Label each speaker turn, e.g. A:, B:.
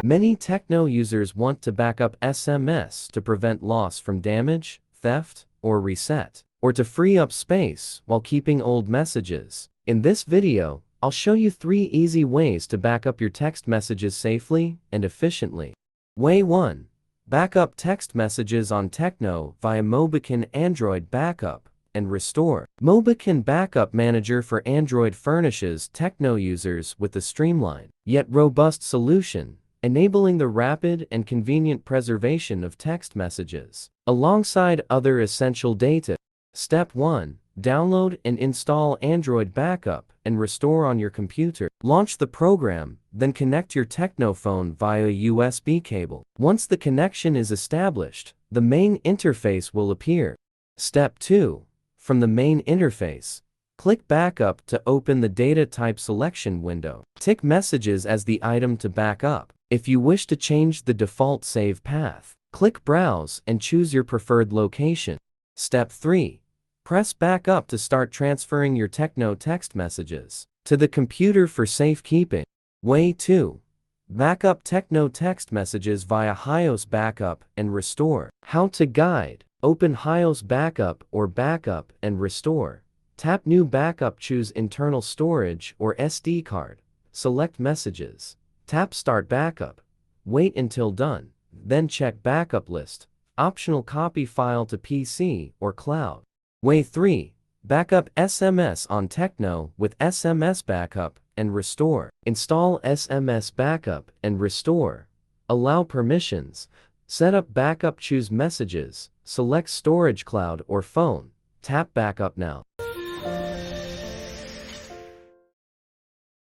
A: Many TECNO users want to back up SMS to prevent loss from damage, theft, or reset, or to free up space while keeping old messages. In this video, I'll show you 3 easy ways to back up your text messages safely and efficiently. Way 1. Back up text messages on TECNO via MobiKin Android Backup and Restore. MobiKin Backup Manager for Android furnishes TECNO users with a streamlined, yet robust solution, enabling the rapid and convenient preservation of text messages, alongside other essential data. Step 1. Download and install Android Backup and Restore on your computer. Launch the program, then connect your TECNO phone via USB cable. Once the connection is established, the main interface will appear. Step 2. From the main interface, click Backup to open the data type selection window. Tick Messages as the item to back up. If you wish to change the default save path, click Browse and choose your preferred location. Step 3. Press Backup to start transferring your TECNO text messages to the computer for safekeeping. Way 2. Backup TECNO text messages via HiOS Backup and Restore. How to guide. Open HiOS Backup or Backup and Restore. Tap New Backup, choose Internal Storage or SD card. Select Messages. Tap Start Backup. Wait until done. Then check Backup List. Optional copy file to PC or cloud. Way 3. Backup SMS on TECNO with SMS Backup and Restore. Install SMS Backup and Restore. Allow permissions. Set up backup, choose Messages. Select Storage, Cloud or Phone. Tap Backup now.